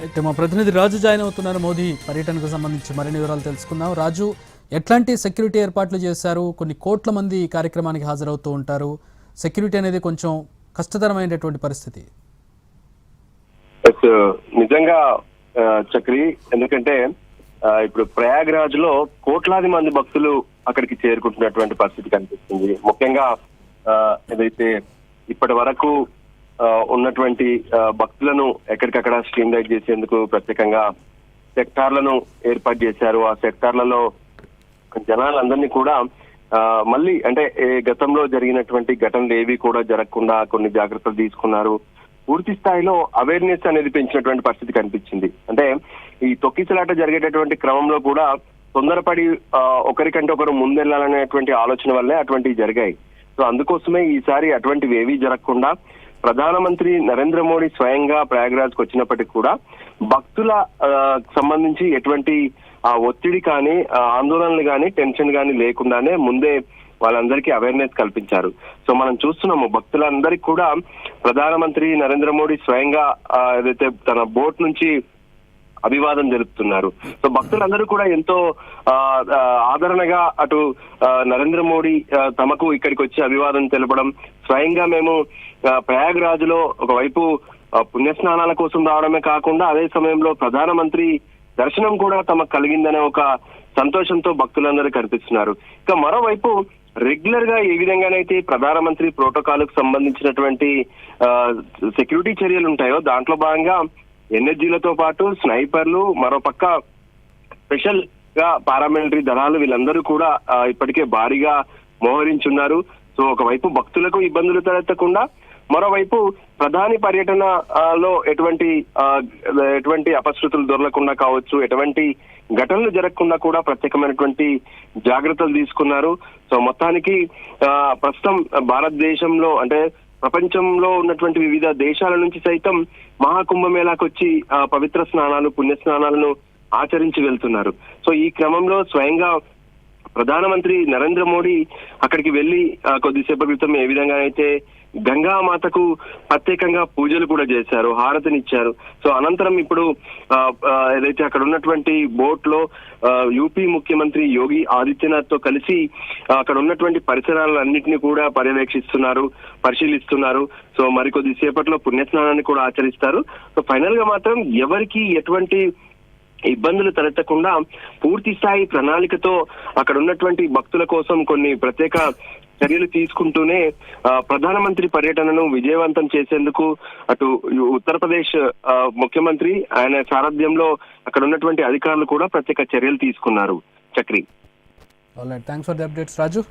అయితే మా ప్రతినిధి రాజు జాయిన్ అవుతున్నారు. మోదీ పర్యటనకు సంబంధించి మరిన్ని వివరాలు తెలుసుకుందాం. రాజు, ఎట్లాంటి సెక్యూరిటీ ఏర్పాట్లు చేశారు? కొన్ని కోట్ల మంది ఈ కార్యక్రమానికి హాజరవుతూ ఉంటారు. సెక్యూరిటీ అనేది కొంచెం కష్టతరమైనటువంటి పరిస్థితి. నిజంగా చక్రి, ఎందుకంటే ఇప్పుడు ప్రయాగ్రాజ్ లో కోట్లాది మంది భక్తులు అక్కడికి చేరుకుంటున్నటువంటి పరిస్థితి కనిపిస్తుంది. ముఖ్యంగా ఏదైతే ఇప్పటి వరకు ఉన్నటువంటి భక్తులను ఎక్కడికక్కడ స్ట్రీమ్ లైట్ చేసేందుకు ప్రత్యేకంగా సెక్టార్లను ఏర్పాటు చేశారు. ఆ సెక్టార్లలో జనాలందరినీ కూడా మళ్ళీ అంటే గతంలో జరిగినటువంటి ఘటనలు ఏవి కూడా జరగకుండా కొన్ని జాగ్రత్తలు తీసుకున్నారు. పూర్తి స్థాయిలో అవేర్నెస్ అనేది పెంచినటువంటి పరిస్థితి కనిపించింది. అంటే ఈ తొక్కిసలాట జరిగేటటువంటి క్రమంలో కూడా తొందరపడి ఒకరికంటే ఒకరు ముందెళ్లాలనేటువంటి ఆలోచన వల్లే అటువంటివి జరిగాయి. సో అందుకోసమే ఈసారి అటువంటివి ఏవీ జరగకుండా ప్రధానమంత్రి నరేంద్ర మోడీ స్వయంగా ప్రయాగ్రాజ్ కు వచ్చినప్పటికీ కూడా భక్తుల సంబంధించి ఎటువంటి ఒత్తిడి కానీ ఆందోళనలు కానీ టెన్షన్ కానీ లేకుండానే ముందే వాళ్ళందరికీ అవేర్నెస్ కల్పించారు. సో మనం చూస్తున్నాము భక్తులందరికీ కూడా ప్రధానమంత్రి నరేంద్ర మోడీ స్వయంగా ఏదైతే తన బోట్ నుంచి అభివాదం జరుపుతున్నారు. సో భక్తులందరూ కూడా ఎంతో ఆదరణగా అటు నరేంద్ర మోడీ తమకు ఇక్కడికి వచ్చి అభివాదం తెలపడం, స్వయంగా మేము ప్రయాగ్రాజ్ లో ఒకవైపు పుణ్యస్నానాల కోసం రావడమే కాకుండా అదే సమయంలో ప్రధానమంత్రి దర్శనం కూడా తమకు కలిగిందనే ఒక సంతోషంతో భక్తులందరూ కనిపిస్తున్నారు. ఇక మరోవైపు రెగ్యులర్ గా ఏ విధంగానైతే ప్రధానమంత్రి ప్రోటోకాల్ కు సంబంధించినటువంటి సెక్యూరిటీ చర్యలు ఉంటాయో దాంట్లో భాగంగా ఎన్ఎస్జీలతో పాటు స్నైపర్లు, మరోపక్క స్పెషల్ గా పారామిలిటరీ దళాలు వీళ్ళందరూ కూడా ఇప్పటికే భారీగా మోహరించున్నారు. సో ఒకవైపు భక్తులకు ఇబ్బందులు తలెత్తకుండా మరోవైపు ప్రధాని పర్యటనలో ఎటువంటి అపశృతులు దొరలకుండా కావచ్చు, ఎటువంటి ఘటనలు జరగకుండా కూడా ప్రత్యేకమైనటువంటి జాగ్రత్తలు తీసుకున్నారు. సో మొత్తానికి ప్రస్తుతం భారతదేశంలో అంటే ప్రపంచంలో ఉన్నటువంటి వివిధ దేశాల నుంచి సైతం మహాకుంభమేళాకు వచ్చి పవిత్ర స్నానాలు, పుణ్య స్నానాలను ఆచరించి వెళ్తున్నారు. సో ఈ క్రమంలో స్వయంగా ప్రధానమంత్రి నరేంద్ర మోడీ అక్కడికి వెళ్లి కొద్దిసేపటి క్రితం ఏ విధంగా అయితే గంగా మాతకు ప్రత్యేకంగా పూజలు కూడా చేశారు, హారతినిచ్చారు. సో అనంతరం ఇప్పుడు ఏదైతే అక్కడ ఉన్నటువంటి బోట్ లో యూపీ ముఖ్యమంత్రి యోగి ఆదిత్యనాథ్ తో కలిసి అక్కడ ఉన్నటువంటి పరిసరాలన్నింటినీ కూడా పర్యవేక్షిస్తున్నారు, పరిశీలిస్తున్నారు. సో మరికొద్ది సేపట్లో పుణ్యస్నానాన్ని కూడా ఆచరిస్తారు. సో ఫైనల్ గా మాత్రం ఎవరికి ఎటువంటి ఇబ్బందులు తలెత్తకుండా పూర్తి స్థాయి ప్రణాళికతో అక్కడ ఉన్నటువంటి భక్తుల కోసం కొన్ని ప్రత్యేక చర్యలు తీసుకుంటూనే ప్రధానమంత్రి పర్యటనను విజయవంతం చేసేందుకు అటు ఉత్తరప్రదేశ్ ముఖ్యమంత్రి ఆయన సారథ్యంలో అక్కడ ఉన్నటువంటి అధికారులు కూడా ప్రత్యేక చర్యలు తీసుకున్నారు. Chakri, thanks for the updates Raju.